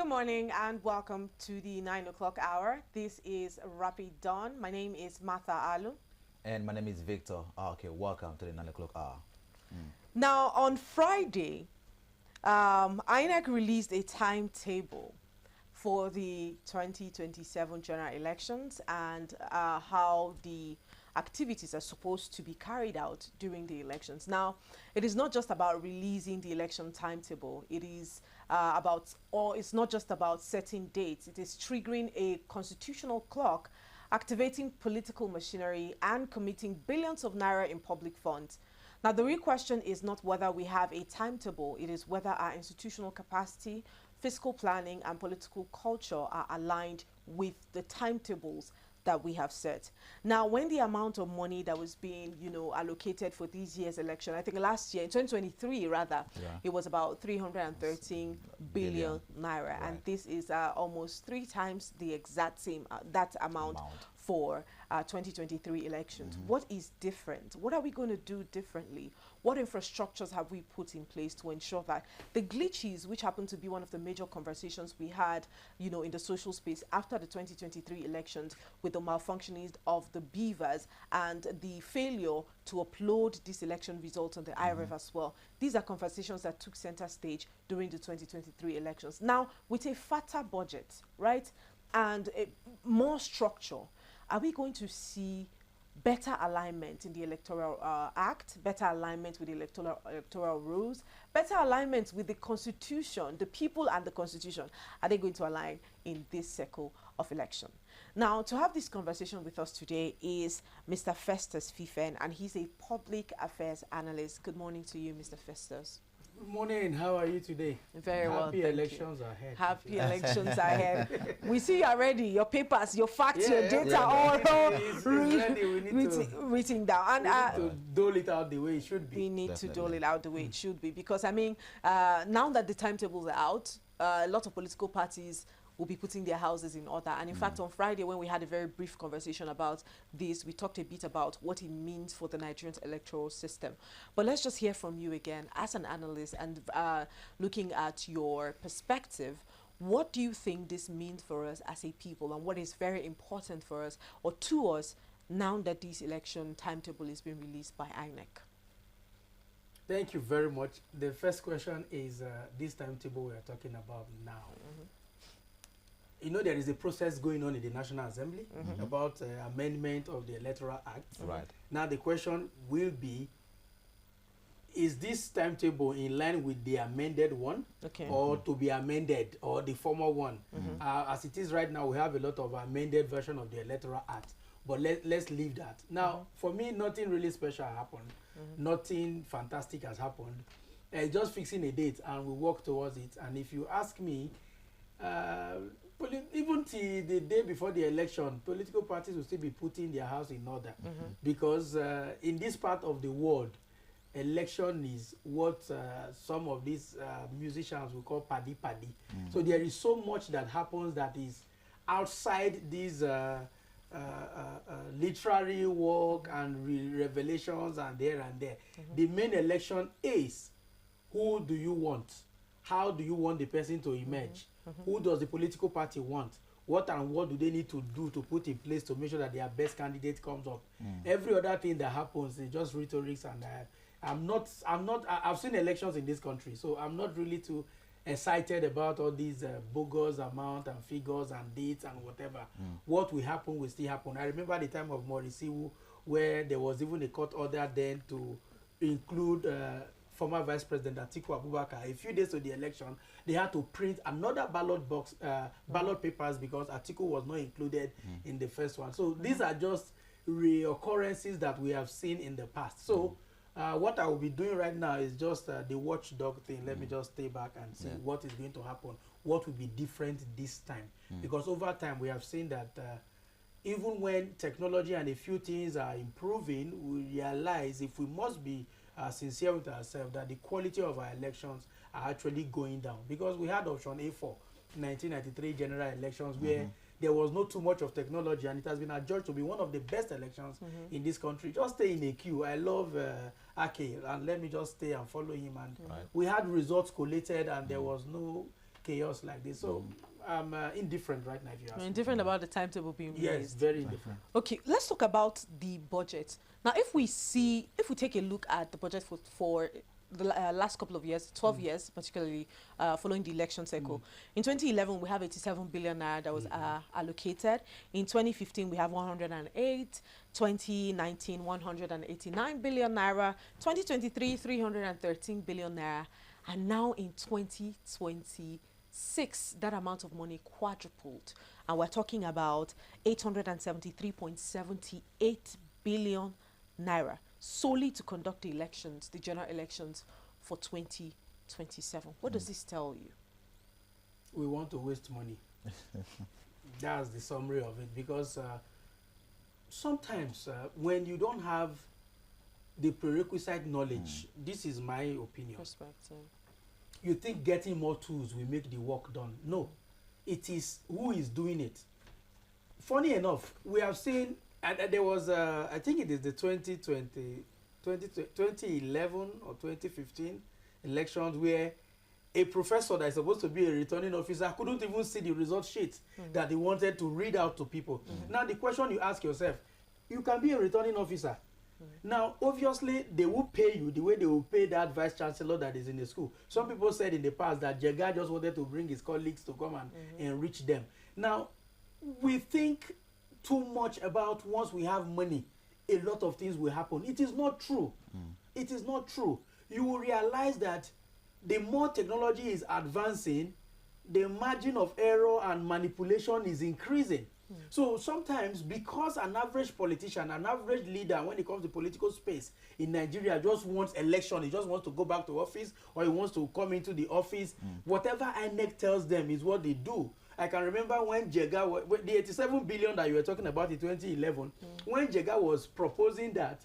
Good morning and welcome to the 9 o'clock hour. This is Rapid Dawn. My name is Martha Alu. And my name is Victor. Okay, welcome to the 9 o'clock hour. Now, on Friday, Inec released a timetable for the 2027 general elections and how the activities are supposed to be carried out during the elections. Now, it is not just about releasing the election timetable. It is it's not just about setting dates. It is triggering a constitutional clock, activating political machinery, and committing billions of naira in public funds. Now, the real question is not whether we have a timetable. It is whether our institutional capacity, fiscal planning, and political culture are aligned with the timetables that we have set. Now, when the amount of money that was being, allocated for this year's election, I think last year, in 2023 rather, it was about 313 billion naira. Right. And this is almost 3 times the exact same, that amount for 2023 elections. What is different? What are we going to do differently? What infrastructures have we put in place to ensure that the glitches, which happened to be one of the major conversations we had, in the social space after the 2023 elections, with the malfunctioning of the beavers and the failure to upload these election results on the IRF as well. These are conversations that took center stage during the 2023 elections. Now, with a fatter budget, right, and more structure, are we going to see better alignment in the Electoral Act, better alignment with the electoral rules, better alignment with the Constitution, the people and the Constitution? Are they going to align in this cycle of election? Now, to have this conversation with us today is Mr. Festus Fifen, and he's a public affairs analyst. Good morning to you, Mr. Festus. Good morning. How are you today? Very well. Happy elections ahead. Happy elections ahead. We see you already. Your papers, your facts, your data, all written down. And we need to dole it out the way it should be. We need to dole it out the way it should be, because I mean, now that the timetables are out, a lot of political parties will be putting their houses in order. And in fact, on Friday, when we had a very brief conversation about this, we talked a bit about what it means for the Nigerian electoral system. But let's just hear from you again as an analyst and looking at your perspective. What do you think this means for us as a people, and what is very important for us or to us now that this election timetable is being released by INEC? Thank you very much. The first question is this timetable we are talking about now. There is a process going on in the National Assembly about amendment of the Electoral Act. Right. Now the question will be, is this timetable in line with the amended one, or to be amended, or the former one? As it is right now, we have a lot of amended version of the Electoral Act, but let's leave that. Now, for me, nothing really special happened. Nothing fantastic has happened. Just fixing a date, and we work towards it. And if you ask me, even till the day before the election, political parties will still be putting their house in order, because in this part of the world, election is what some of these musicians will call paddy. So there is so much that happens that is outside these literary work and revelations and there. The main election is, who do you want? How do you want the person to emerge? Who does the political party want? What and what do they need to do to put in place to make sure that their best candidate comes up? Every other thing that happens is just rhetorics, and I've seen elections in this country, so I'm not really too excited about all these bogus amount and figures and dates and whatever. What will happen will still happen. I remember the time of Morisiwu, where there was even a court order then to include former Vice President Atiku Abubakar. A few days to the election, they had to print another ballot papers, because Atiku was not included in the first one. So these are just reoccurrences that we have seen in the past. So what I will be doing right now is just the watchdog thing. Let me just stay back and see what is going to happen, what will be different this time. Because over time, we have seen that even when technology and a few things are improving, we realize, if we must be sincere with ourselves, that the quality of our elections are actually going down. Because we had option A for 1993 general elections, where there was not too much of technology, and it has been adjudged to be one of the best elections in this country. Just stay in a queue. I love Ake, and let me just stay and follow him. And we had results collated, and there was no chaos like this. So I'm indifferent right now. If you ask You're me. indifferent about the timetable being Yes, released. very indifferent. Okay, let's talk about the budget. Now, if we take a look at the budget for the last couple of years, 12 years, particularly following the election cycle. In 2011, we have 87 billion naira that was allocated. In 2015, we have 108. 2019, 189 billion naira. 2023, 313 billion naira. And now in 2026, that amount of money quadrupled. And we're talking about 873.78 billion naira solely to conduct the elections, the general elections for 2027. What does this tell you? We want to waste money. That's the summary of it, because sometimes when you don't have the prerequisite knowledge, this is my opinion, Perspective. you think getting more tools will make the work done. No, it is who is doing it. Funny enough, we have seen, and there was, I think it is the 2011 or 2015 elections where a professor that is supposed to be a returning officer couldn't even see the result sheet that he wanted to read out to people. Now the question you ask yourself, you can be a returning officer. Now, obviously, they will pay you the way they will pay that vice chancellor that is in the school. Some people said in the past that Jega just wanted to bring his colleagues to come and enrich them. Now, we think too much about once we have money, a lot of things will happen. It is not true. It is not true. You will realize that the more technology is advancing, the margin of error and manipulation is increasing. So sometimes, because an average politician, an average leader, when it comes to political space in Nigeria, just wants election, he just wants to go back to office, or he wants to come into the office, whatever Inec tells them is what they do. I can remember when Jega, the 87 billion that you were talking about in 2011, when Jega was proposing that,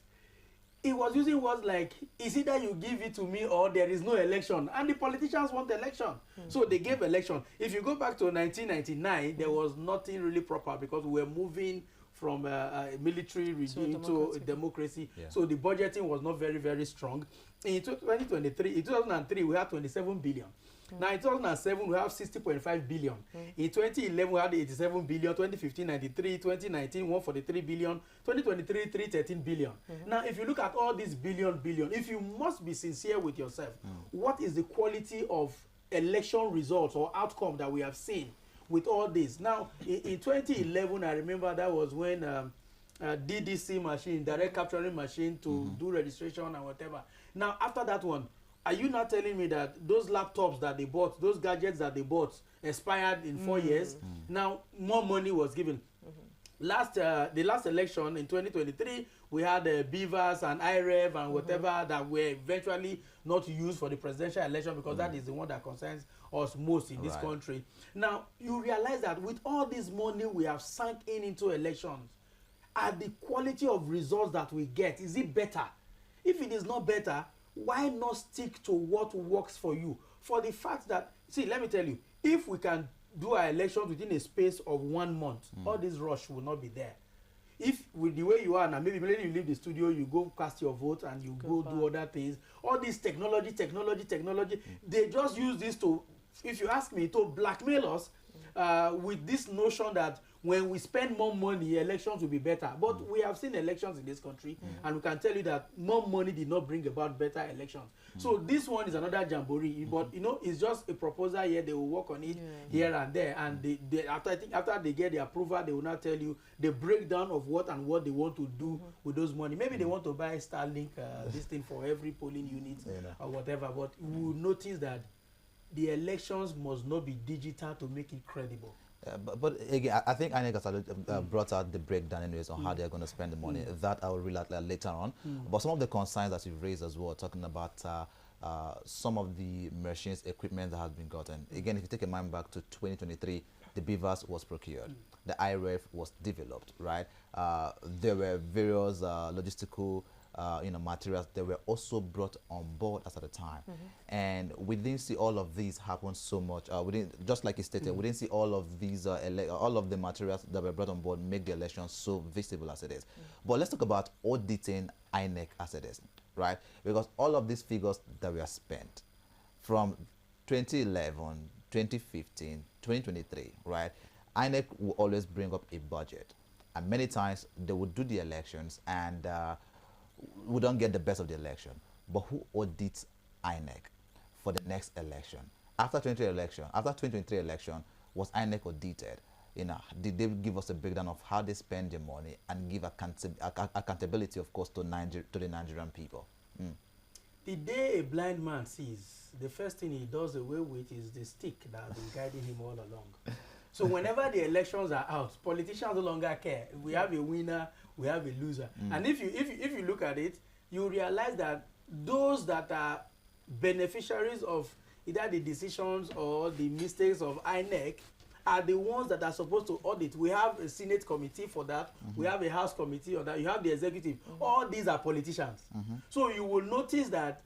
he was using words like, is either you give it to me or there is no election. And the politicians want election. So they gave election. If you go back to 1999, there was nothing really proper, because we were moving from a military regime to democracy. Yeah. So the budgeting was not very, very strong. In 2003, we had 27 billion. Now in 2007, we have 60.5 billion. In 2011, we had 87 billion. 2015, 93. 2019, 143 billion. 2023, 313 billion. Now, if you look at all these billion, if you must be sincere with yourself, what is the quality of election results or outcome that we have seen with all this? Now, in 2011, I remember that was when DDC machine, direct capturing machine to do registration and whatever. Now, after that one, are you not telling me that those laptops that they bought, those gadgets that they bought, expired in 4 years? Now, more money was given. The last election in 2023, we had Beavers and IREV and whatever that were eventually not used for the presidential election, because that is the one that concerns us most in this country. Now, you realize that with all this money we have sunk into elections, are the quality of results that we get, is it better? If it is not better, why not stick to what works for you? For the fact that, see, let me tell you, if we can do our elections within a space of 1 month, all this rush will not be there. If with the way you are now, maybe when you leave the studio, you go cast your vote and you go do other things. All this technology, they just use this to, if you ask me, to blackmail us with this notion that when we spend more money, elections will be better. But we have seen elections in this country, and we can tell you that more money did not bring about better elections. So this one is another jamboree, but you know, it's just a proposal here. They will work on it here and there, and after they get the approval, they will now tell you the breakdown of what they want to do with those money. Maybe they want to buy Starlink, this thing for every polling unit or whatever. But we will notice that the elections must not be digital to make it credible. But again, I think Inec has brought out the breakdown anyways on how they're going to spend the money. That I will read out later on. But some of the concerns that you've raised as well, talking about some of the machines, equipment that has been gotten. Again, if you take a mind back to 2023, the Beavers was procured. The IREF was developed, right? There were various logistical materials that were also brought on board as at the time. And we didn't see all of these happen so much. We didn't, just like you stated, we didn't see all of these, all of the materials that were brought on board make the election so visible as it is. But let's talk about auditing Inec as it is, right? Because all of these figures that were spent from 2011, 2015, 2023, right, INEC will always bring up a budget. And many times they would do the elections and we don't get the best of the election. But who audits INEC for the next election? After 2023 election, was INEC audited? Did they give us a breakdown of how they spend their money and give accountability, of course, to the Nigerian people? The day a blind man sees, the first thing he does away with is the stick that has been guiding him all along. So whenever the elections are out, politicians no longer care. We have a winner, we have a loser. And if you look at it, you realize that those that are beneficiaries of either the decisions or the mistakes of INEC are the ones that are supposed to audit. We have a Senate committee for that. We have a House committee on that. You have the executive. All these are politicians. So you will notice that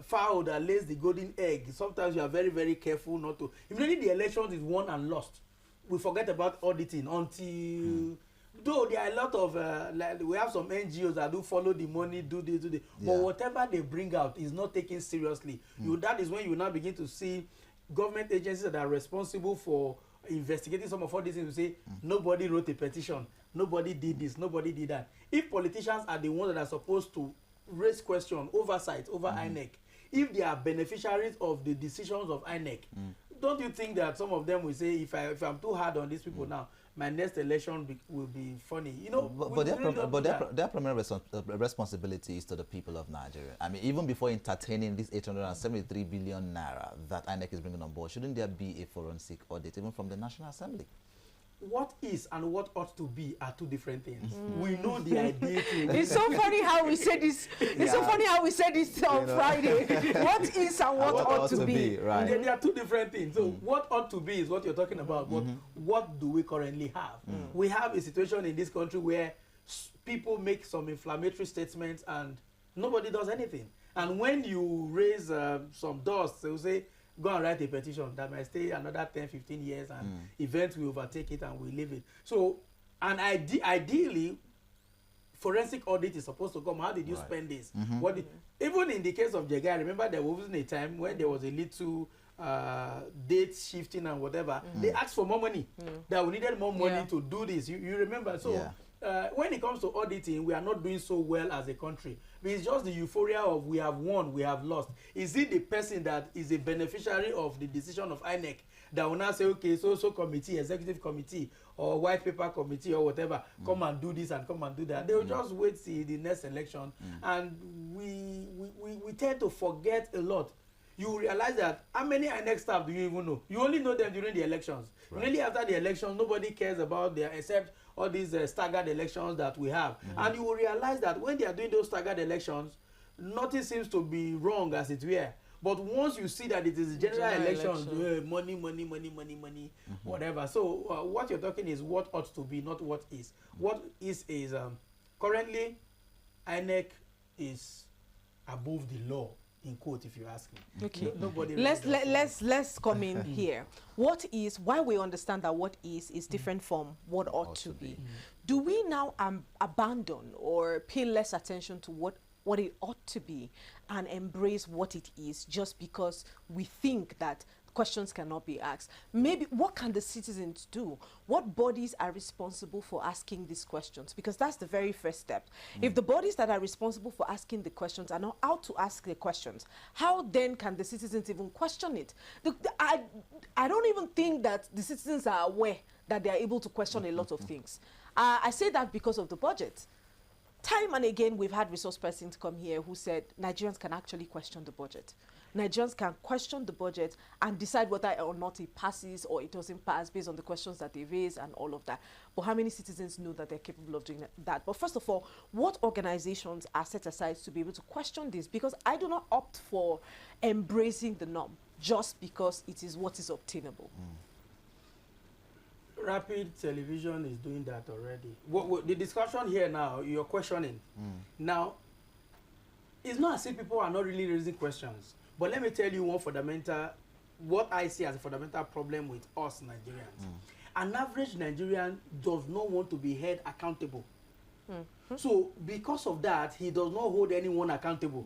fowl that lays the golden egg, sometimes you are very, very careful not to. Immediately the elections is won and lost, we forget about auditing until though there are a lot of like we have some NGOs that do follow the money, do this, but whatever they bring out is not taken seriously. That is when you now begin to see government agencies that are responsible for investigating some of all these things. To say nobody wrote a petition, nobody did this, nobody did that. If politicians are the ones that are supposed to raise question, oversight over INEC, if they are beneficiaries of the decisions of INEC, don't you think that some of them will say, if I'm too hard on these people now, my next election will be funny? But their primary responsibility is to the people of Nigeria. I mean, even before entertaining this 873 billion naira that INEC is bringing on board, shouldn't there be a forensic audit even from the National Assembly? What is and what ought to be are two different things. We know the idea. It's so funny how we said this. It's so funny how we said this on Friday. What is and what ought to be? Right. They are two different things. So what ought to be is what you're talking about. But what do we currently have? We have a situation in this country where people make some inflammatory statements and nobody does anything. And when you raise some dust, they will say, go and write a petition that might stay another 10, 15 years and events will overtake it and we leave it. So, and ideally, forensic audit is supposed to come. How did you spend this? Even in the case of Jega, I remember there was a time when there was a little date shifting and whatever. They asked for more money, that we needed more money to do this. You remember? So when it comes to auditing, we are not doing so well as a country. It's just the euphoria of we have won, we have lost. Is it the person that is a beneficiary of the decision of INEC that will now say, okay, so committee, executive committee, or white paper committee, or whatever, come and do this and come and do that? They will just wait till the next election, and we tend to forget a lot. You realize that how many INEC staff do you even know? You only know them during the elections. Really, after the election, nobody cares about them except all these staggered elections that we have. And you will realize that when they are doing those staggered elections, nothing seems to be wrong as it were. But once you see that it is general elections, money, whatever. So what you're talking is what ought to be, not what is. What is currently INEC is above the law, in quote, if you ask me. Okay. Nobody let's come in here. What is, why we understand that what is different from what ought to be. Do we now abandon or pay less attention to what it ought to be and embrace what it is just because we think that questions cannot be asked? Maybe what can the citizens do? What bodies are responsible for asking these questions? Because that's the very first step. If the bodies that are responsible for asking the questions are not out to ask the questions, how then can the citizens even question it? I don't even think that the citizens are aware that they are able to question a lot of things. I say that because of the budget. Time and again, we've had resource persons come here who said Nigerians can actually question the budget. Nigerians can question the budget and decide whether or not it passes or it doesn't pass based on the questions that they raise and all of that. But how many citizens know that they're capable of doing that? But first of all, what organizations are set aside to be able to question this? Because I do not opt for embracing the norm just because it is what is obtainable. Rapid television is doing that already. The discussion here now, you're questioning. Now, it's not as if people are not really raising questions. But let me tell you what I see as a fundamental problem with us Nigerians. An average Nigerian does not want to be held accountable. So because of that, he does not hold anyone accountable.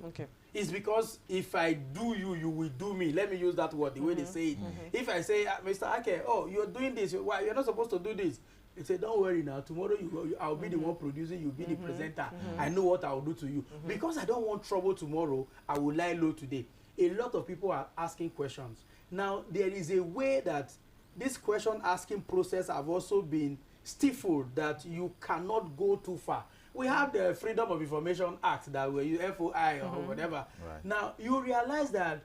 It's because if I do you, you will do me. Let me use that word, the way they say it. If I say, Mr. Ake, oh, you're doing this, why you're not supposed to do this? He said, don't worry now, tomorrow I'll be the one producing, you'll be the presenter. I know what I'll do to you. Because I don't want trouble tomorrow, I will lie low today. A lot of people are asking questions. Now, there is a way that this question asking process have also been stifled, that you cannot go too far. We have the Freedom of Information Act that we use FOI or whatever. Right. Now, you realize that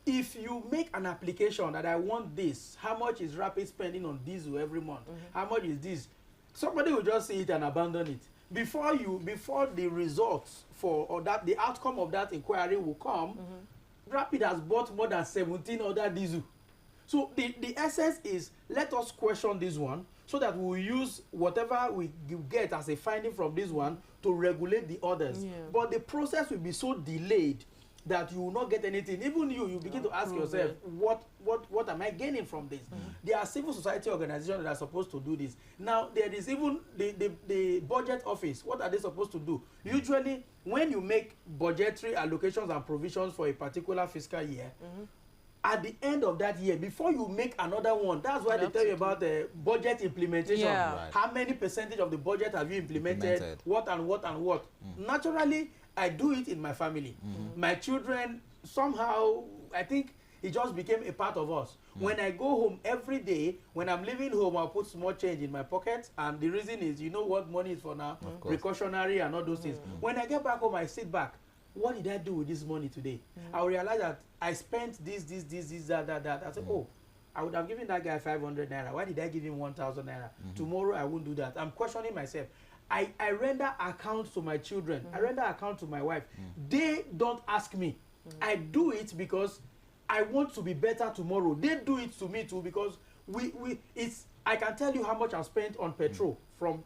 if you make an application that I want this, how much is rapid spending on diesel every month? How much is this? Somebody will just see it and abandon it. Before the results or that the outcome of that inquiry will come, Rapid has bought more than 17 other diesel. So the essence is, let us question this one so that we'll use whatever we get as a finding from this one to regulate the others. Yeah. But the process will be so delayed that you will not get anything. Even you begin to ask yourself, what am I gaining from this? There are civil society organizations that are supposed to do this. Now, there is even the budget office. What are they supposed to do? Usually, when you make budgetary allocations and provisions for a particular fiscal year, at the end of that year, before you make another one, that's why they tell you about the budget implementation. Yeah. Right. How many percentage of the budget have you implemented? What and what and what? Naturally, I do it in my family. My children, somehow, I think it just became a part of us. When I go home every day, when I'm leaving home, I'll put small change in my pocket. And the reason is, you know what money is for now? Precautionary and all those things. When I get back home, I sit back. What did I do with this money today? I will realize that I spent this, that. I said, oh, I would have given that guy 500 naira. Why did I give him 1,000 naira? Tomorrow, I won't do that. I'm questioning myself. I render accounts to my children. I render account to my wife. They don't ask me. I do it because I want to be better tomorrow. They do it to me too because I can tell you how much I spent on petrol from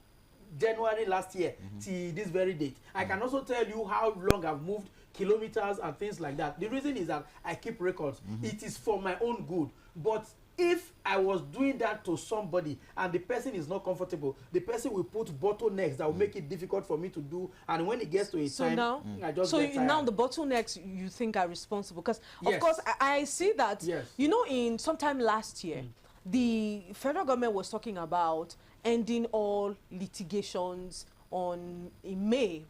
January last year till this very date. I can also tell you how long I've moved kilometers and things like that. The reason is that I keep records. It is for my own good. But if I was doing that to somebody and the person is not comfortable, the person will put bottlenecks that will make it difficult for me to do. And when it gets to a time, I just get tired. Now the bottlenecks you think are responsible because, of course, I see that, you know, in sometime last year, the federal government was talking about ending all litigations in May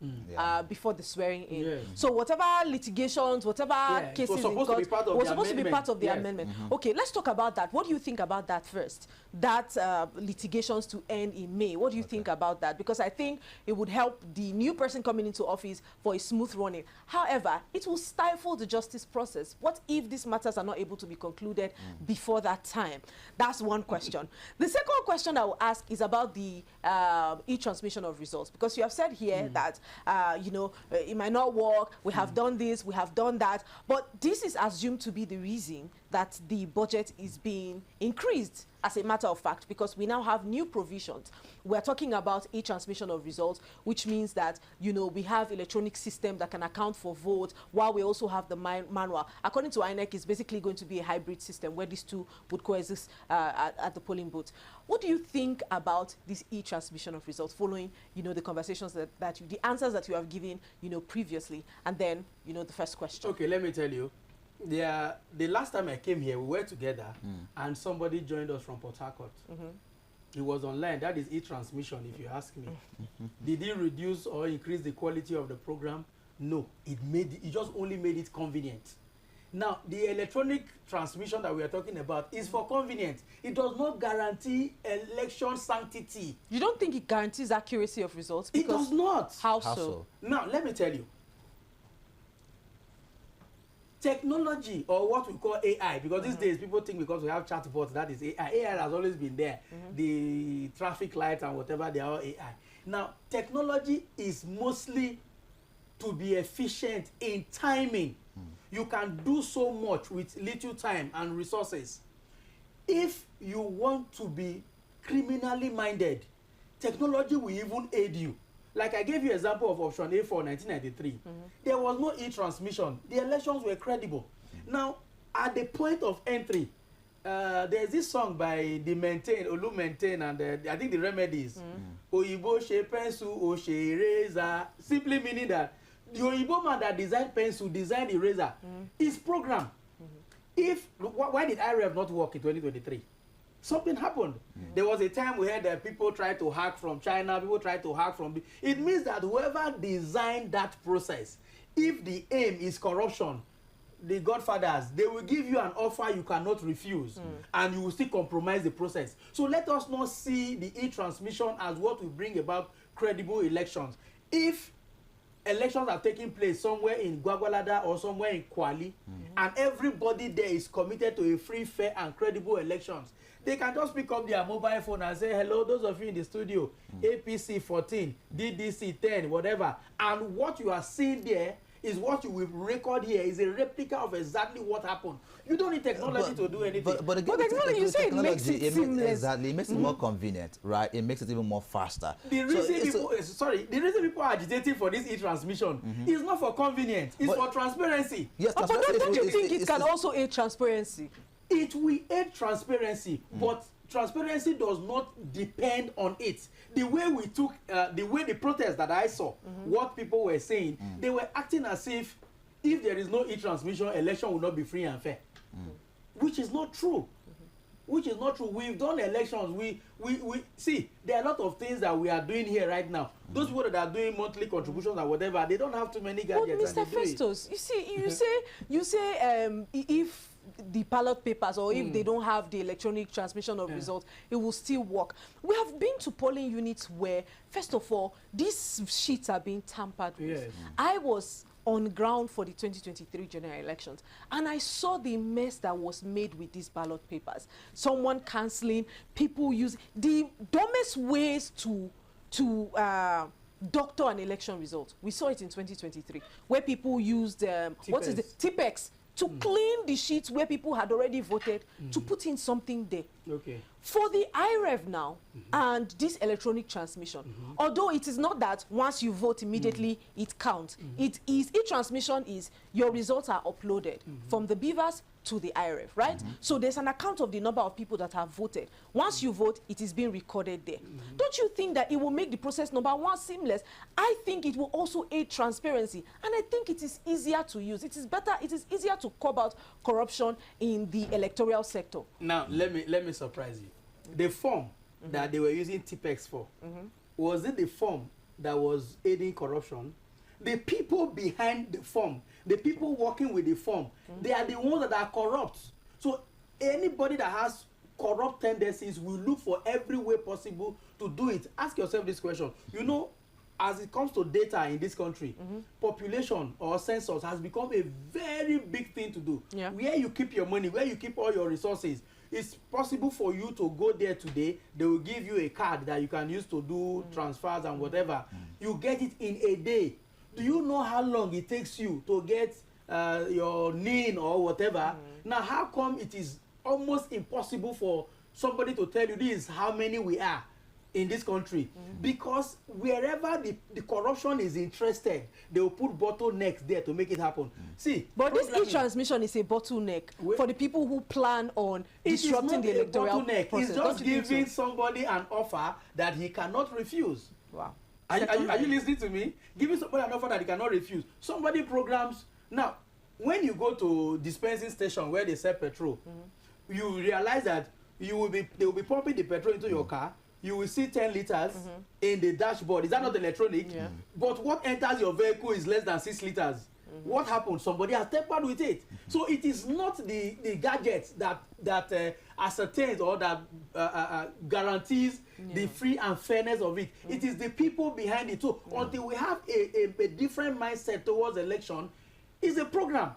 before the swearing in. So whatever litigations, whatever cases in court was supposed to be part of the amendment. Okay, let's talk about that. What do you think about that first? That litigations to end in May. What do you think about that? Because I think it would help the new person coming into office for a smooth running. However, it will stifle the justice process. What if these matters are not able to be concluded before that time? That's one question. The second question I will ask is about the e-transmission of results. Because you have said here that, you know, it might not work, we have done this, we have done that, but this is assumed to be the reason that the budget is being increased as a matter of fact, because we now have new provisions. We're talking about e-transmission of results, which means that, you know, we have electronic system that can account for votes, while we also have the manual. According to Inec, it's basically going to be a hybrid system where these two would coexist at the polling booth. What do you think about this e-transmission of results following, you know, the conversations the answers that you have given, you know, previously, and then, you know, the first question? Okay, let me tell you. The last time I came here, we were together, and somebody joined us from Port Harcourt. It was online. That is e-transmission, if you ask me. Did it reduce or increase the quality of the program? No. It just only made it convenient. Now, the electronic transmission that we are talking about is for convenience. It does not guarantee election sanctity. You don't think it guarantees accuracy of results? It does not. How so? Now, let me tell you. Technology, or what we call AI, because these days people think because we have chatbots, that is AI. AI has always been there. The traffic lights and whatever, they are all AI. Now, technology is mostly to be efficient in timing. You can do so much with little time and resources. If you want to be criminally minded, technology will even aid you. Like I gave you an example of option A for 1993. There was no e-transmission. The elections were credible. Now, at the point of entry, there's this song by the Maintain, Olu Maintain, and I think the Remedies. Oyibo she pencil, o she eraser. Simply meaning that The Oyibo man that designed pencil, designed eraser, is programmed. If why did IREV not work in 2023? Something happened. There was a time we heard that people tried to hack from China, people tried to hack from... It means that whoever designed that process, if the aim is corruption, the godfathers, they will give you an offer you cannot refuse, and you will still compromise the process. So let us not see the e-transmission as what will bring about credible elections. If elections are taking place somewhere in Gwagwalada or somewhere in Kwali, and everybody there is committed to a free, fair, and credible elections, they can just pick up their mobile phone and say, hello, those of you in the studio, APC 14, DDC 10, whatever. And what you are seeing there is what you will record here is a replica of exactly what happened. You don't need technology to do anything. But again, technology, you say it makes it seamless. Exactly, it makes it more convenient, right? It makes it even more faster. The reason the reason people are agitating for this e-transmission is not for convenience, it's for transparency. Yes, but don't you think it can also aid transparency? It will aid transparency, but transparency does not depend on it. The way we took, the way the protests that I saw, what people were saying, they were acting as if there is no e-transmission, election will not be free and fair, which is not true. Which is not true. We've done elections. We see there are a lot of things that we are doing here right now. Those people that are doing monthly contributions or whatever, they don't have too many gadgets. But Mr. Festus, you say if the ballot papers or if they don't have the electronic transmission of results, it will still work. We have been to polling units where, first of all, these sheets are being tampered with. Yes. I was on ground for the 2023 general elections, and I saw the mess that was made with these ballot papers. Someone cancelling, people use the dumbest ways to doctor an election result. We saw it in 2023, where people used what is it, Tipex, to clean the sheets where people had already voted, to put in something there. Okay. For the IREV now and this electronic transmission, although it is not that once you vote immediately it counts, it is, e-transmission is your results are uploaded from the beavers to the IREV, right? So there's an account of the number of people that have voted. Once you vote, it is being recorded there. Don't you think that it will make the process, number one, seamless? I think it will also aid transparency, and I think it is easier to use. It is better, it is easier to curb out corruption in the electoral sector. Now, let me surprise you. The form that they were using Tipex for, was it the form that was aiding corruption? The people behind the form, the people working with the form, they are the ones that are corrupt. So anybody that has corrupt tendencies will look for every way possible to do it. Ask yourself this question. You know, as it comes to data in this country, population or census has become a very big thing to do. Yeah. Where you keep your money, where you keep all your resources, it's possible for you to go there today. They will give you a card that you can use to do transfers and whatever. You get it in a day. Do you know how long it takes you to get your NIN or whatever? Now, how come it is almost impossible for somebody to tell you this is how many we are in this country? Because wherever the corruption is interested, they will put bottlenecks there to make it happen. See, but this e-transmission is a bottleneck for the people who plan on disrupting the electoral process. It's just giving somebody an offer that he cannot refuse. Wow. Are you listening to me? Giving somebody an offer that he cannot refuse. Somebody programs. Now, when you go to dispensing station where they sell petrol, you realize that they will be pumping the petrol into your car. You will see 10 liters in the dashboard. Is that not electronic? Yeah. But what enters your vehicle is less than 6 liters. What happened? Somebody has tampered with it. So it is not the gadgets that ascertains or that guarantees the free and fairness of it. It is the people behind it. So until we have a different mindset towards election, it's a program.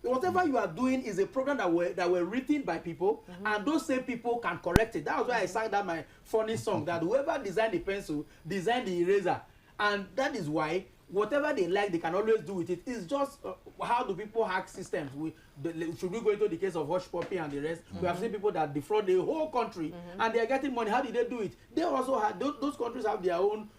Whatever you are doing is a program that were written by people, and those same people can correct it. That was why I sang that my funny song, that whoever designed the pencil designed the eraser. And that is why whatever they like, they can always do with it. It's just how do people hack systems? Should we go into the case of Hush Puppy and the rest? We have seen people that defraud the whole country, and they are getting money. How did they do it? They also had those countries have their own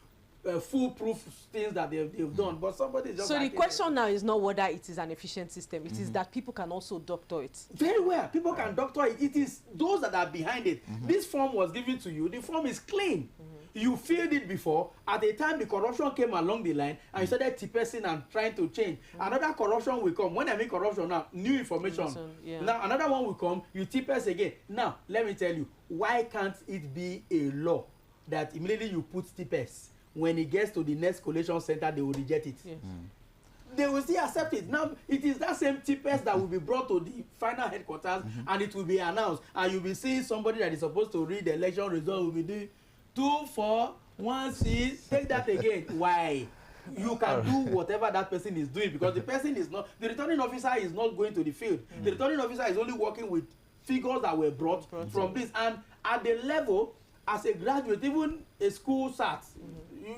foolproof things that they've done, but somebody just. So the question now is not whether it is an efficient system. It is that people can also doctor it. Very well, people can doctor it. It is those that are behind it. This form was given to you. The form is clean. you filled it before. At the time the corruption came along the line, and you started tipesing and trying to change. Another corruption will come. When I mean corruption now, new information. Yeah. Now another one will come. You tipes again. Now let me tell you, why can't it be a law that immediately you put tipes, when it gets to the next collation center, they will reject it? Yes. They will still accept it. Now it is that same tipes that will be brought to the final headquarters, and it will be announced, and you'll be seeing somebody that is supposed to read the election result will be doing 2 4 1 6. Take that again. Why? You can do whatever that person is doing, because the person is not, the returning officer is not going to the field. The returning officer is only working with figures that were brought from this. And at the level, as a graduate, even a school SAT,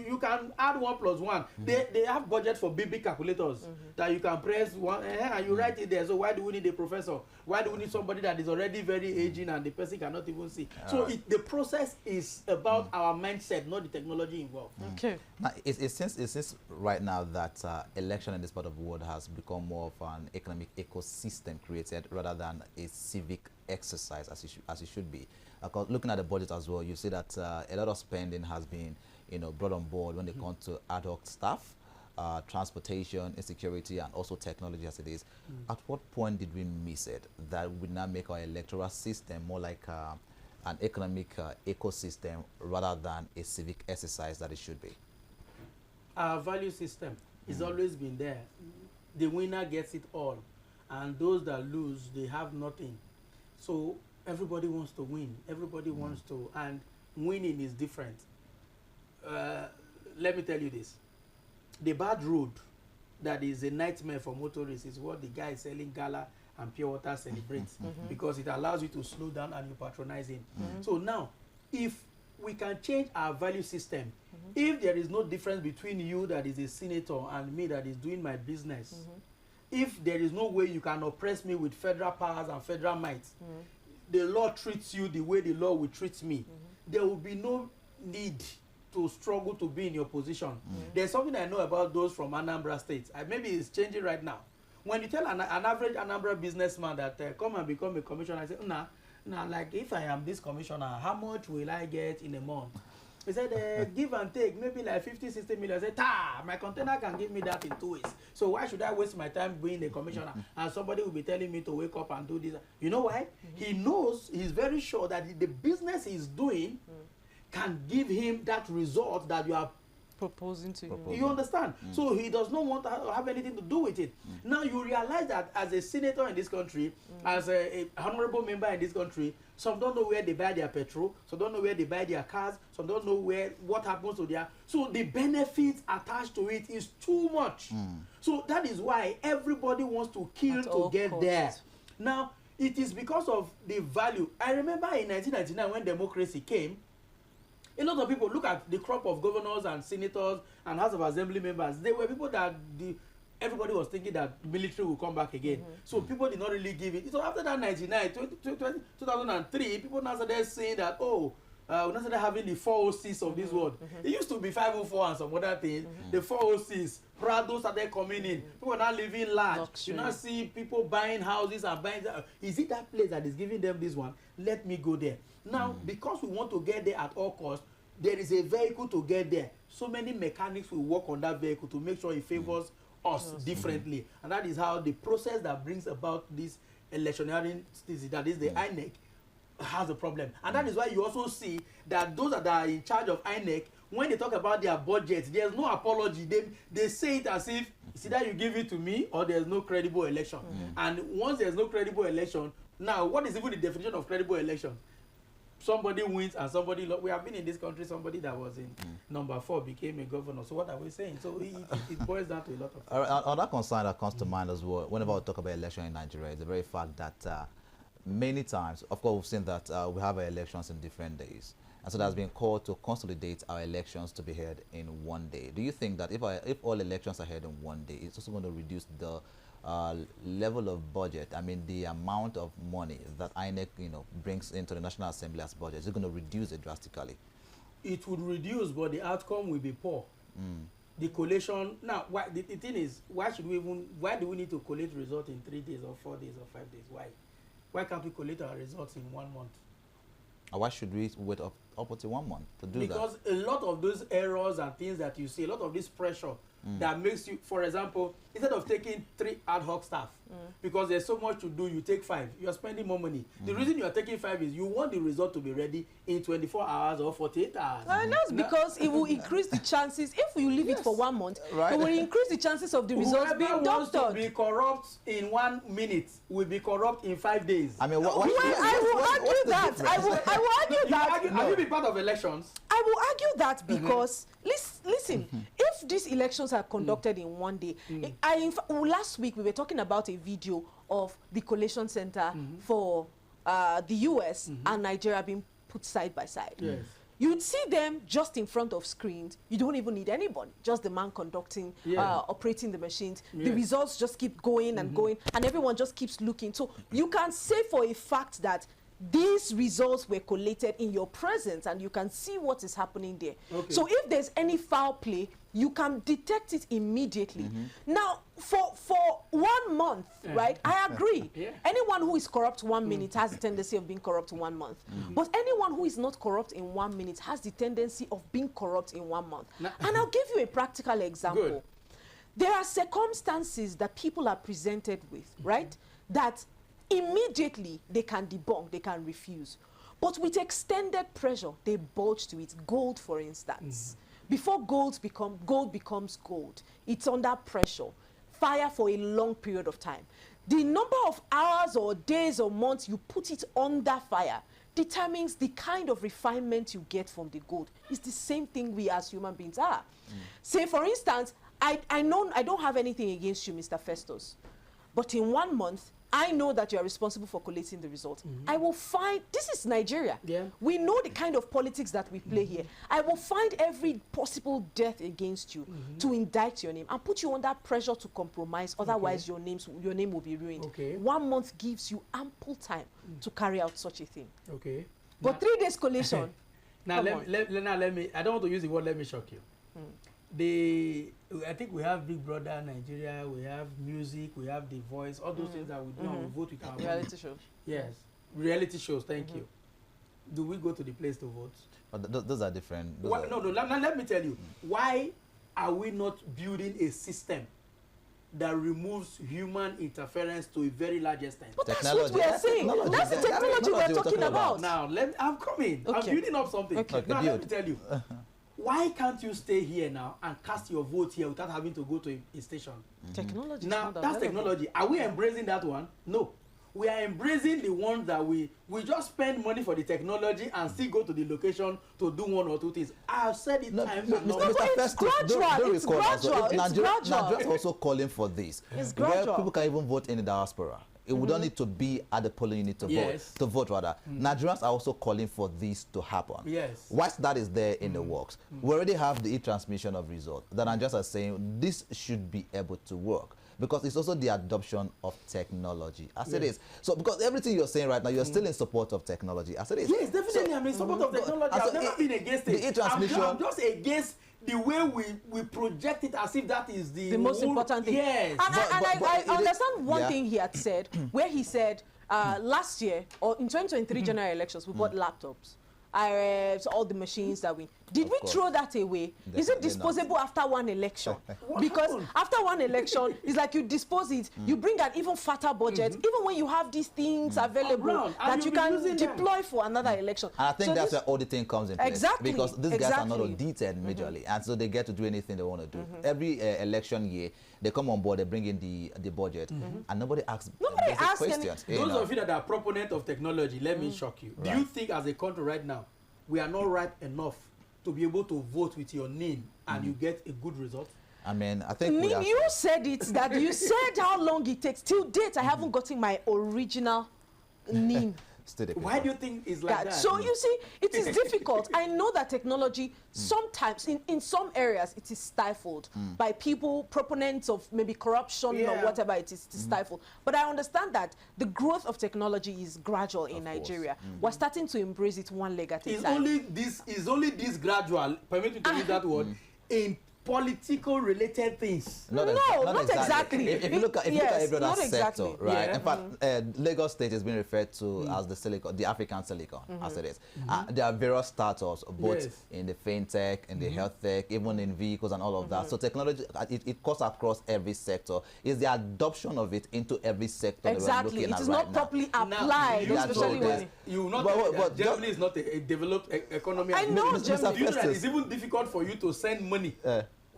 you can add 1 plus 1. They have budget for big calculators that you can press one and you write it there. So why do we need a professor? Why do we need somebody that is already very aging and the person cannot even see? So the process is about our mindset, not the technology involved. Okay. Now, it seems right now that election in this part of the world has become more of an economic ecosystem created rather than a civic exercise as it should be. Looking at the budget as well, you see that a lot of spending has been, brought on board when it comes to ad hoc staff, transportation, insecurity, and also technology as it is. At what point did we miss it that would now make our electoral system more like an economic ecosystem rather than a civic exercise that it should be? Our value system has always been there. The winner gets it all, and those that lose, they have nothing. So everybody wants to win. Everybody wants to, and winning is different. Let me tell you this. The bad road that is a nightmare for motorists is what the guy selling gala and pure water celebrates, because it allows you to slow down and you patronize him. So now, if we can change our value system, if there is no difference between you that is a senator and me that is doing my business, if there is no way you can oppress me with federal powers and federal might, the law treats you the way the law will treat me, there will be no need to struggle to be in your position. There's something I know about those from Anambra State. Maybe it's changing right now. When you tell an average Anambra businessman that come and become a commissioner, I say, nah, like if I am this commissioner, how much will I get in a month? He said, give and take, maybe like 50, 60 million. I said, my container can give me that in 2 weeks. So why should I waste my time being a commissioner? And somebody will be telling me to wake up and do this. You know why? He knows, he's very sure that the business he's doing can give him that result that you are proposing to you. You understand? So he does not want to have anything to do with it. Now you realize that as a senator in this country, as a honorable member in this country, some don't know where they buy their petrol, some don't know where they buy their cars, some don't know what happens to their... So the benefits attached to it is too much. So that is why everybody wants to kill to get there. Now, it is because of the value. I remember in 1999 when democracy came, a lot of people look at the crop of governors and senators and House of Assembly members. They were people that everybody was thinking that military will come back again. So people did not really give it. So after that 2003, people now started saying that, we now started having the 406 of this world. It used to be 504 and some other things. The 406, Prado started coming in. People are now living large. Luxury. You now see people buying houses and buying. Is it that place that is giving them this one? Let me go there. Now, because we want to get there at all costs, there is a vehicle to get there. So many mechanics will work on that vehicle to make sure it favors us differently. And that is how the process that brings about this electioneering, that is the Inec, has a problem. And that is why you also see that those that are in charge of Inec, when they talk about their budget, there's no apology. They say it as if it's either you give it to me or there's no credible election. And once there's no credible election, now what is even the definition of credible election? Somebody wins and somebody we have been in this country, somebody that was in number 4 became a governor. So what are we saying? So it boils down to a lot of Another concern that comes to mind as well whenever we talk about election in Nigeria is the very fact that many times, of course, we've seen that we have our elections in different days. And so that's been called to consolidate our elections to be held in one day. Do you think that if all elections are held in one day, it's also going to reduce the level of budget, the amount of money that INEC brings into the National Assembly as budget? Is it going to reduce it drastically? It would reduce, but the outcome will be poor. The collation, now the thing is, why do we need to collate results in 3 days or 4 days or 5 days? Why can't we collate our results in 1 month? Why should we wait up until 1 month to do that? Because a lot of those errors and things that you see, a lot of this pressure that makes you, for example, instead of taking 3 ad hoc staff, because there's so much to do, you take 5, you are spending more money. The reason you are taking 5 is you want the result to be ready in 24 hours or 48 hours. And that's because it will increase the chances. If you leave it for 1 month, it will increase the chances of the results being doctored. Whoever wants to be corrupt in 1 minute will be corrupt in 5 days. I mean, I will argue that. I will argue that. Have you been part of elections? I will argue that because listen, if these elections are conducted in 1 day, last week we were talking about a video of the collation center for the US and Nigeria being put side by side. Yes. You'd see them just in front of screens. You don't even need anybody, just the man conducting, operating the machines. The results just keep going and going, and everyone just keeps looking. So you can say for a fact that these results were collated in your presence, and you can see what is happening there. So if there's any foul play, you can detect it immediately. Now, for 1 month, right, I agree. Anyone who is corrupt 1 minute has the tendency of being corrupt 1 month. But anyone who is not corrupt in 1 minute has the tendency of being corrupt in 1 month. And I'll give you a practical example. Good. There are circumstances that people are presented with, right, that immediately they can debunk, they can refuse. But with extended pressure, they bulge to it. Gold, for instance. Before gold becomes gold, it's under pressure. Fire for a long period of time. The number of hours or days or months you put it under fire determines the kind of refinement you get from the gold. It's the same thing we as human beings are. Say, for instance, I know I don't have anything against you, Mr. Festus, but in 1 month, I know that you are responsible for collating the result. I will find, this is Nigeria. We know the kind of politics that we play here. I will find every possible death against you to indict your name and put you under pressure to compromise. Otherwise, your name will be ruined. 1 month gives you ample time to carry out such a thing. But now, 3 days collation. Now let me, I don't want to use the word let me shock you. I think we have Big Brother Nigeria, we have music, we have The Voice, all those things that we do, we vote with our reality shows. Yes, reality shows. Thank you. Do we go to the place to vote? Those are different. No. Let me tell you. Why are we not building a system that removes human interference to a very large extent? But that's what we are saying. That's the technology we're talking about. Now, I'm coming. I'm building up something. Now, let me tell you. Why can't you stay here now and cast your vote here without having to go to a station? Technology. Now, that's technology. Are we embracing that one? No. We are embracing the one that we just spend money for the technology and still go to the location to do 1 or 2 things. I've said it times and Mr. It's gradual. It's gradual. Nigeria is also calling for this. It's where gradual. people can even vote in the diaspora. We don't need to be at the polling unit to vote rather. Nigerians are also calling for this to happen. Whilst that is there in the works, we already have the e-transmission of results that Nigerians are saying this should be able to work, because it's also the adoption of technology as it is. So because everything you're saying right now, you're still in support of technology as it is. Yes, definitely. I'm in support of technology. I've never been against it. The e-transmission. I'm just against the way we project it as if that is the most important thing. Yes. And I understand one thing he had said, where he said last year, or in 2023 general elections, we bought laptops. All the machines that we did, we throw that away? Definitely is it disposable after 1 election? Because after 1 election, it's like you dispose it, you bring an even fatter budget, even when you have these things available that you can deploy for another election. And I think that's where auditing comes in place. Exactly. Because these guys are not audited majorly, and so they get to do anything they want to do. Every election year, they come on board, they bring in the budget, and nobody asks questions. Those of you that are proponents of technology, let me shock you. Do you think as a country right now, we are not ripe enough to be able to vote with your name and you get a good result? I mean, I think you said it, that you said how long it takes. Till date, I haven't gotten my original name. Why do you think it's like that? So you see, it is difficult. I know that technology sometimes, in some areas, it is stifled by people, proponents of maybe corruption or whatever it is stifled. But I understand that the growth of technology is gradual in Nigeria. We're starting to embrace it one leg at a time. It's only this gradual, permit me to use that word, in political related things. Not exactly. If you look at every other sector, right? Yeah. In fact, Lagos State has been referred to as the African Silicon, as it is. There are various startups, both in the fintech, in the health tech, even in vehicles and all of that. So technology, it cuts across every sector. It's the adoption of it into every sector exactly. that we're looking at it is right not properly applied, especially when you not Germany is not a developed economy. I know, Germany. Do you know that it's even difficult for you to send money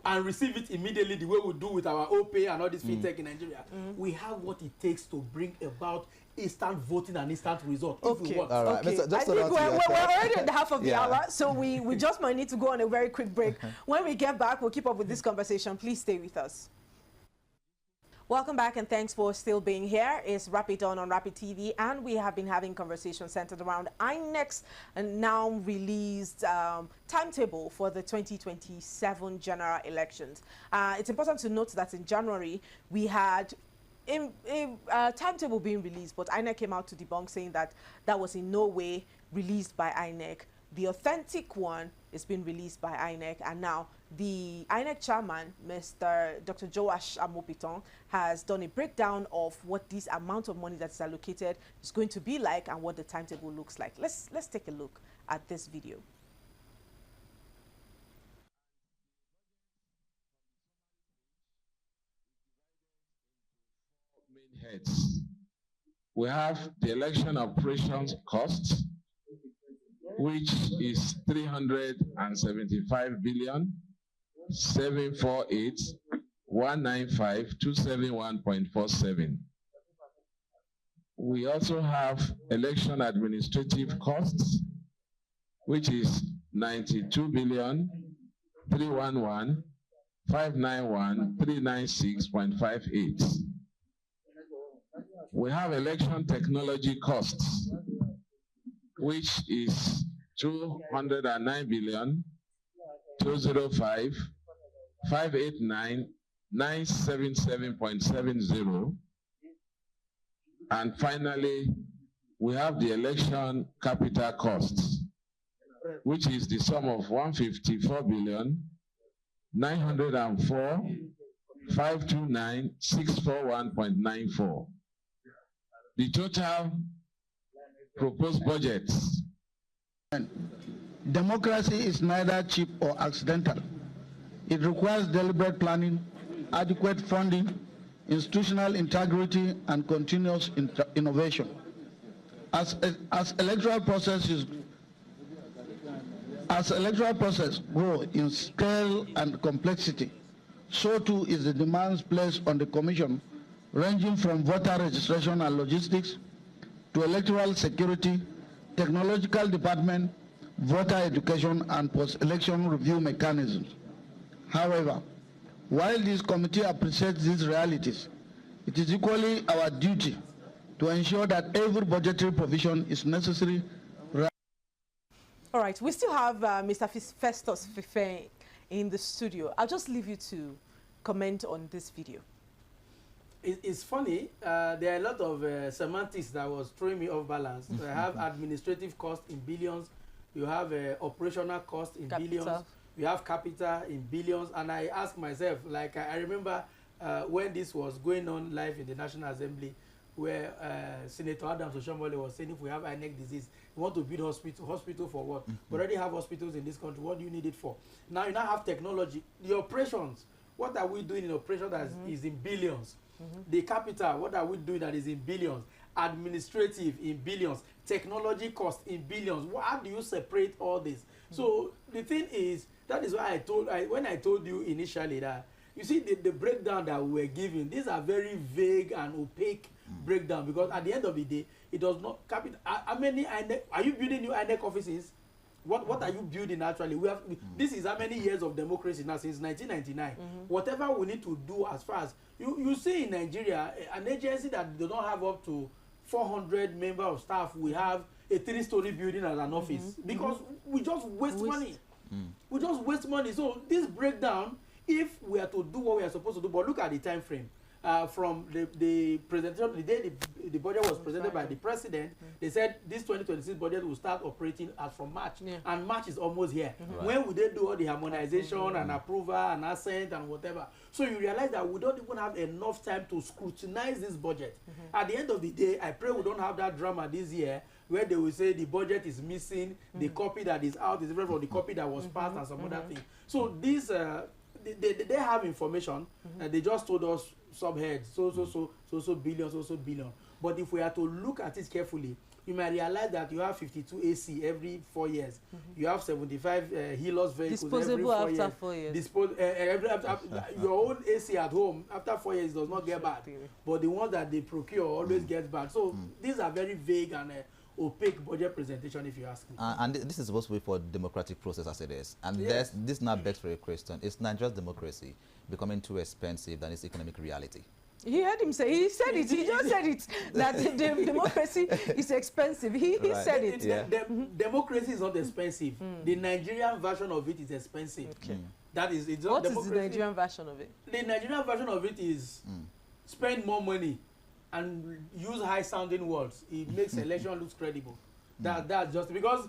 and receive it immediately the way we do with our OPay and all this fintech in Nigeria? We have what it takes to bring about instant voting and instant result. If we want. All right. Okay. Just I think we're already at the half of the hour, so we just might need to go on a very quick break. When we get back, we'll keep up with this conversation. Please stay with us. Welcome back, and thanks for still being here. It's Rapid on Rapid TV, and we have been having conversations centered around Inec's now released timetable for the 2027 general elections. It's important to note that in January, we had a timetable being released, but Inec came out to debunk, saying that that was in no way released by Inec. The authentic one is being released by Inec, and now the Inec chairman, Mr. Dr. Joash Amopiton, has done a breakdown of what this amount of money that's allocated is going to be like and what the timetable looks like. Let's take a look at this video. Main heads. We have the election operations costs, which is 375 billion 748 195 271.47. We also have election administrative costs, which is 92 billion 311 591 396.58. We have election technology costs, which is 209 billion 205 589 977.70. And finally, we have the election capital costs, which is the sum of 154 billion 904 529 641.94. The total proposed budget. Democracy is neither cheap or accidental. It requires deliberate planning, adequate funding, institutional integrity, and continuous innovation. As electoral process grow in scale and complexity, so too is the demands placed on the Commission, ranging from voter registration and logistics to electoral security, technological department, voter education, and post-election review mechanisms. However, while this committee appreciates these realities, it is equally our duty to ensure that every budgetary provision is necessary. All right, we still have Mr. Festus Fife in the studio. I'll just leave you to comment on this video. It's funny, there are a lot of semantics that was throwing me off balance. I have administrative cost in billions, you have operational cost in billions, you have capital in billions, and I ask myself, like I remember when this was going on live in the National Assembly, where Senator Adams Oshomole was saying, if we have Inec disease, we want to build hospital for what? We already have hospitals in this country, what do you need it for? Now you now have technology, the operations, what are we doing in operation that is in billions? The capital, what are we doing that is in billions? Administrative in billions, technology cost in billions. How do you separate all this? So the thing is, that is why when I told you initially that, you see the breakdown that we were giving, these are very vague and opaque breakdown, because at the end of the day, it does not capital. How many are you building new Inec offices? What are you building actually? This is how many years of democracy now, since 1999. Whatever we need to do as far as you see in Nigeria, an agency that does not have up to 400 members of staff, we have a 3-story building as an office, because we just waste money. We just waste money. So this breakdown, if we are to do what we are supposed to do, but look at the time frame. from the presentation, the day the budget was presented by the president, they said this 2026 budget will start operating as from March, and March is almost here. When will they do all the harmonization and approval and assent and whatever? So you realize that we don't even have enough time to scrutinize this budget. At the end of the day, I pray we don't have that drama this year where they will say the budget is missing, the copy that is out is different from the copy that was passed and some other thing. So these they have information, and they just told us subheads, so billion. But if we are to look at it carefully, you might realize that you have 52 AC every 4 years. You have 75 Helios vehicles disposable every 4 4 years. years. Your own AC at home after 4 years does not get bad, but the ones that they procure always get bad. So these are very vague and opaque budget presentation, if you ask me. And this is supposed to be for democratic process as it is. And this now begs for a question. Is Nigeria's democracy becoming too expensive than its economic reality? He heard him say, he said it, he just said it, that the democracy is expensive. He said it. Democracy is not expensive. The Nigerian version of it is expensive. That is, it's not what is the Nigerian version of it? The Nigerian version of it is spend more money and use high-sounding words. It makes election look credible. That's just because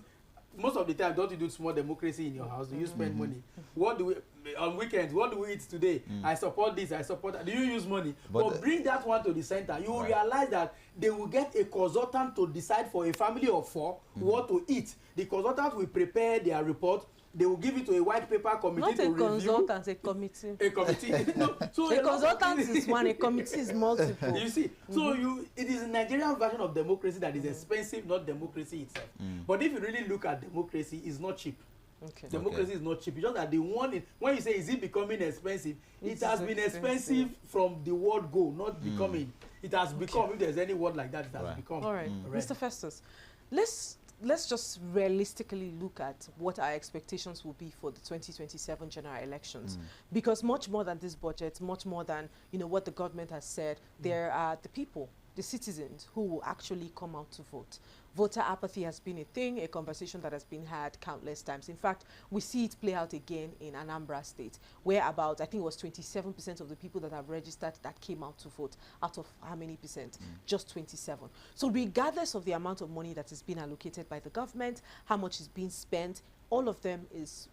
most of the time, don't you do small democracy in your house? Do you spend money? What do we on weekends? What do we eat today? I support this. I support that. Do you use money? But bring that one to the center. You will realize that they will get a consultant to decide for a family of 4 what to eat. The consultant will prepare their report. They will give it to a white paper committee to review. Not a consultant, a committee. A committee. No, so a consultant is one, a committee is multiple. You see, so it is a Nigerian version of democracy that is expensive, not democracy itself. But if you really look at democracy, it's not cheap. Democracy is not cheap. It's just that the one, when you say, is it becoming expensive? It has been expensive from the word go, not becoming. It has become, if there's any word like that, it has become. All right, Mr. Festus, let's just realistically look at what our expectations will be for the 2027 general elections. Because much more than this budget, much more than what the government has said, there are the people, the citizens who will actually come out to vote. Voter apathy has been a thing, a conversation that has been had countless times. In fact, we see it play out again in Anambra State, where about, I think it was 27% of the people that have registered that came out to vote. Out of how many percent? Just 27. So regardless of the amount of money that is being allocated by the government, how much is being spent, all of them is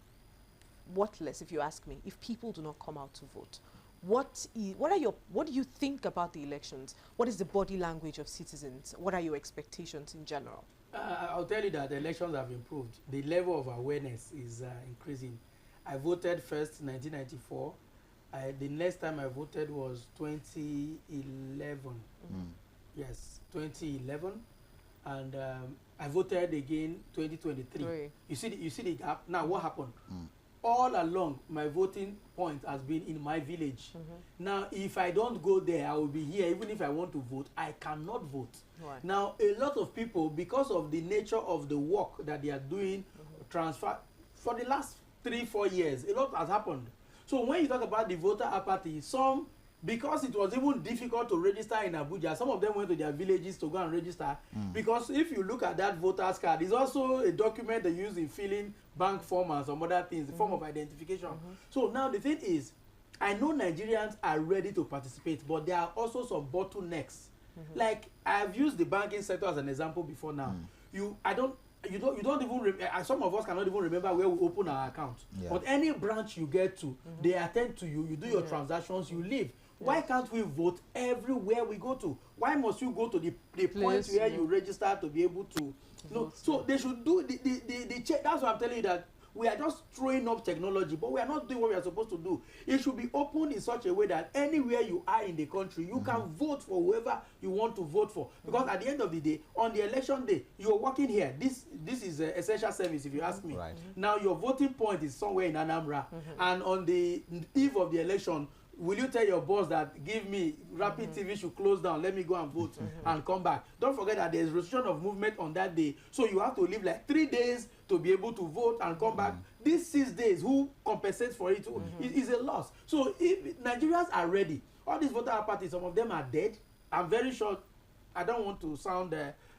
worthless, if you ask me, if people do not come out to vote. What do you think about the elections? What is the body language of citizens? What are your expectations in general? I'll tell you that the elections have improved. The level of awareness is increasing. I voted first in 1994. The next time I voted was 2011. Yes, 2011. And I voted again 2023. You see the gap? Now, what happened? All along, my voting point has been in my village. Now, if I don't go there, I will be here. Even if I want to vote, I cannot vote. Now, a lot of people, because of the nature of the work that they are doing, transfer, for the last 3-4 years, a lot has happened. So when you talk about the voter apathy, some, because it was even difficult to register in Abuja, some of them went to their villages to go and register. Because if you look at that voter's card, it's also a document they use in filling bank form and some other things, the form of identification. So now the thing is, I know Nigerians are ready to participate, but there are also some bottlenecks. Like, I've used the banking sector as an example before now. You don't even some of us cannot even remember where we open our account. But any branch you get to, they attend to you, you do your transactions, you leave. Why can't we vote everywhere we go to? Why must you go to the point where you register to be able to? No, so they should do the check. That's why I'm telling you that we are just throwing up technology, but we are not doing what we are supposed to do. It should be open in such a way that anywhere you are in the country, you can vote for whoever you want to vote for. Because at the end of the day, on the election day, you are working here. This is an essential service, if you ask me. Now your voting point is somewhere in Anambra, and on the eve of the election, will you tell your boss that give me Rapid TV should close down, let me go and vote and come back? Don't forget that there is restriction of movement on that day, so you have to live like 3 days to be able to vote and come back. These 6 days, who compensates for it? It is a loss. So if Nigerians are ready, all these voter apathy, some of them are dead. I'm very sure. I don't want to sound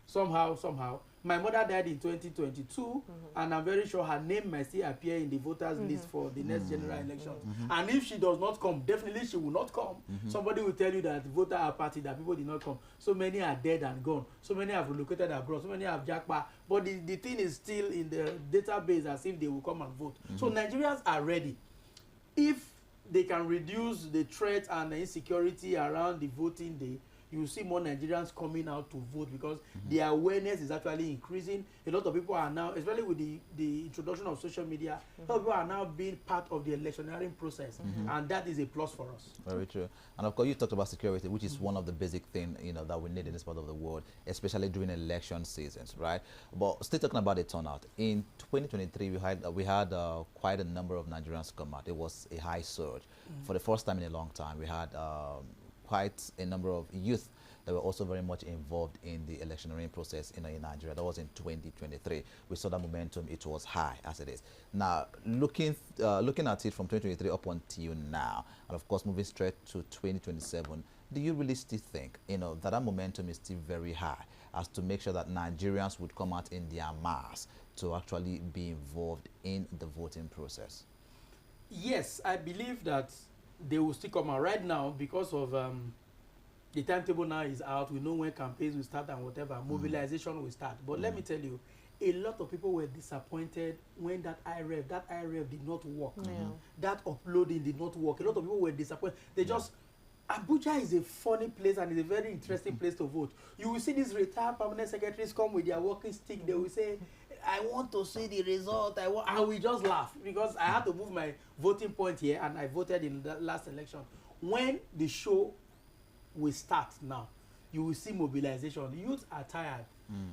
somehow, My mother died in 2022, and I'm very sure her name might still appear in the voters list for the next general elections. And if she does not come, definitely she will not come. Somebody will tell you that the voter apathy, that people did not come. So many are dead and gone. So many have relocated abroad. So many have jackpot. But the thing is still in the database as if they will come and vote. So Nigerians are ready. If they can reduce the threat and the insecurity around the voting day, you will see more Nigerians coming out to vote, because the awareness is actually increasing. A lot of people are now, especially with the introduction of social media, a lot of people are now being part of the electioneering process, and that is a plus for us. Very true. And of course, you talked about security, which is one of the basic things, you know, that we need in this part of the world, especially during election seasons, right? But still talking about the turnout, in 2023, we had quite a number of Nigerians come out. It was a high surge. For the first time in a long time, we had quite a number of youth that were also very much involved in the electioneering process in Nigeria. That was in 2023. We saw that momentum. It was high, as it is. Now, looking at it from 2023 up until now, and of course moving straight to 2027, do you really still think, you know, that momentum is still very high as to make sure that Nigerians would come out in their mass to actually be involved in the voting process? Yes, I believe that they will still come out right now, because of the timetable now is out. We know when campaigns will start and whatever. Mobilization will start. But let me tell you, a lot of people were disappointed when that IREV did not work. That uploading did not work. A lot of people were disappointed. They just, Abuja is a funny place and it's a very interesting place to vote. You will see these retired permanent secretaries come with their walking stick. They will say, I want to see the result. I will just laugh, because I had to move my voting point here, and I voted in the last election. When the show will start now, you will see mobilization. The youths are tired.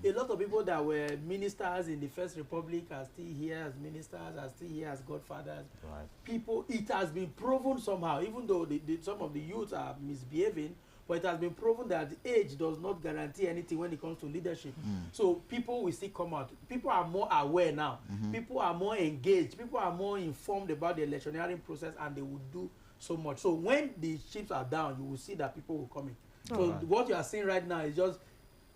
A lot of people that were ministers in the First Republic are still here as ministers, are still here as godfathers. Right. People, it has been proven somehow, even though some of the youths are misbehaving, but it has been proven that age does not guarantee anything when it comes to leadership. So people will still come out. People are more aware now. People are more engaged. People are more informed about the electioneering process, and they will do so much. So when the chips are down, you will see that people will come in. So what you are seeing right now is just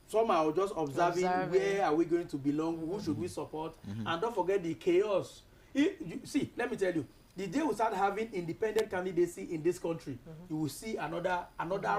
somehow just observing where are we going to belong, who should we support, and don't forget the chaos. See, let me tell you, the day we start having independent candidacy in this country, you will see another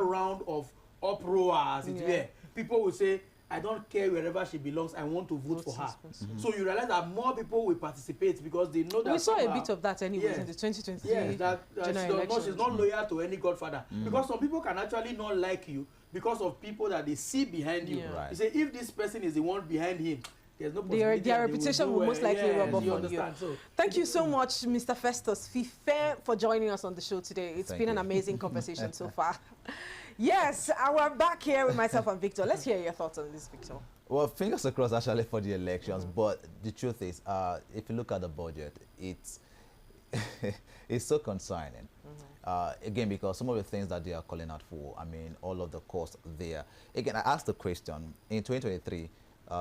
round of uproar, as it were. People will say, I don't care wherever she belongs, I want to vote for her. So you realize that more people will participate, because they know that we saw a bit of that anyway in the 2023 she's not loyal to any godfather. Because some people can actually not like you because of people that they see behind you. You say, if this person is the one behind him, there's no possibility their reputation will most likely rub off on you. So, thank you so much, Mr. Festus Fife, for joining us on the show today. It's been an amazing conversation so far. Yes, we're back here with myself and Victor. Let's hear your thoughts on this, Victor. Well, fingers crossed actually for the elections, but the truth is, if you look at the budget, it's it's so concerning. Again, because some of the things that they are calling out for, I mean, all of the costs there. Again, I asked the question, in 2023,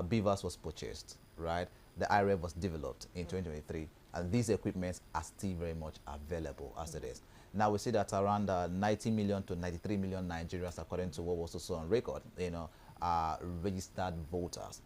Beavers was purchased, right? The IREV was developed in 2023, and these equipments are still very much available as it is. Now we see that around 90 million to 93 million Nigerians, according to what was also on record, you know, are registered voters.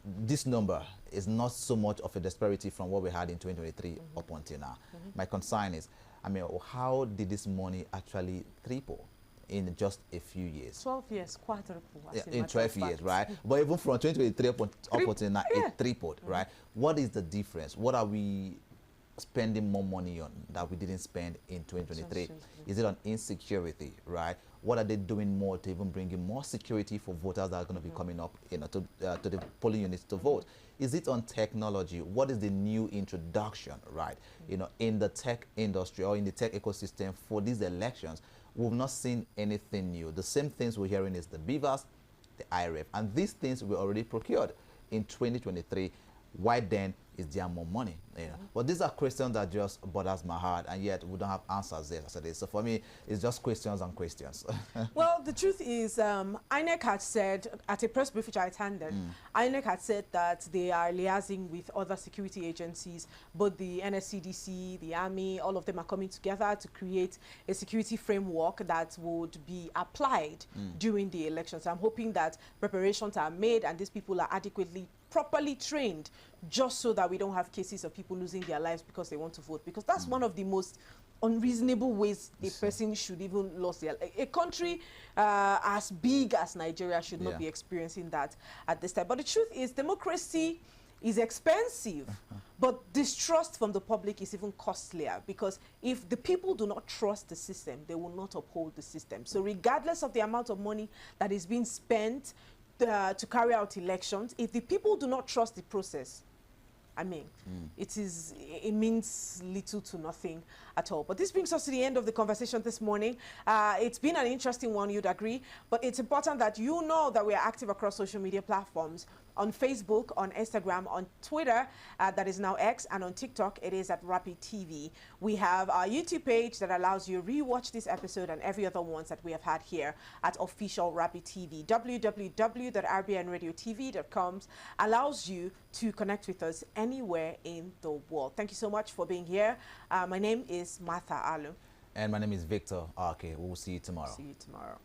This number is not so much of a disparity from what we had in 2023 up until now. My concern is, I mean, how did this money actually triple in just a few years? 12 years, quadruple. In 12 years, right? But even from 2023 up until now, it tripled, right? What is the difference? What are we spending more money on that we didn't spend in 2023? Is it on insecurity, right? What are they doing more to even bring in more security for voters that are going to be coming up, you know, to the polling units to vote? Is it on technology? What is the new introduction, right? You know, in the tech industry or in the tech ecosystem for these elections, we've not seen anything new. The same things we're hearing is the Beavers, the IREF, and these things were already procured in 2023. And these things were already procured in 2023. why then is there more money? You know? But these are questions that just bothers my heart, and yet we don't have answers there. So for me, it's just questions and questions. Well, the truth is, INEC had said, at a press brief which I attended, INEC had said that they are liaising with other security agencies, both the NSCDC, the Army, all of them are coming together to create a security framework that would be applied during the elections. I'm hoping that preparations are made and these people are adequately, properly trained, just so that we don't have cases of people losing their lives because they want to vote, because that's one of the most unreasonable ways a person should even lose their life. A country as big as Nigeria should not be experiencing that at this time. But the truth is, democracy is expensive, but distrust from the public is even costlier, because if the people do not trust the system, they will not uphold the system. So regardless of the amount of money that is being spent to carry out elections, if the people do not trust the process, I mean, it means little to nothing at all. But this brings us to the end of the conversation this morning. It's been an interesting one, you'd agree, but it's important that you know that we are active across social media platforms. On Facebook, on Instagram, on Twitter, that is now X, and on TikTok, it is at Rapid TV. We have our YouTube page that allows you to rewatch this episode and every other ones that we have had here at Official Rapid TV. www.rbnradiotv.com allows you to connect with us anywhere in the world. Thank you so much for being here. My name is Martha Alu. And my name is Victor Arke. We'll see you tomorrow. See you tomorrow.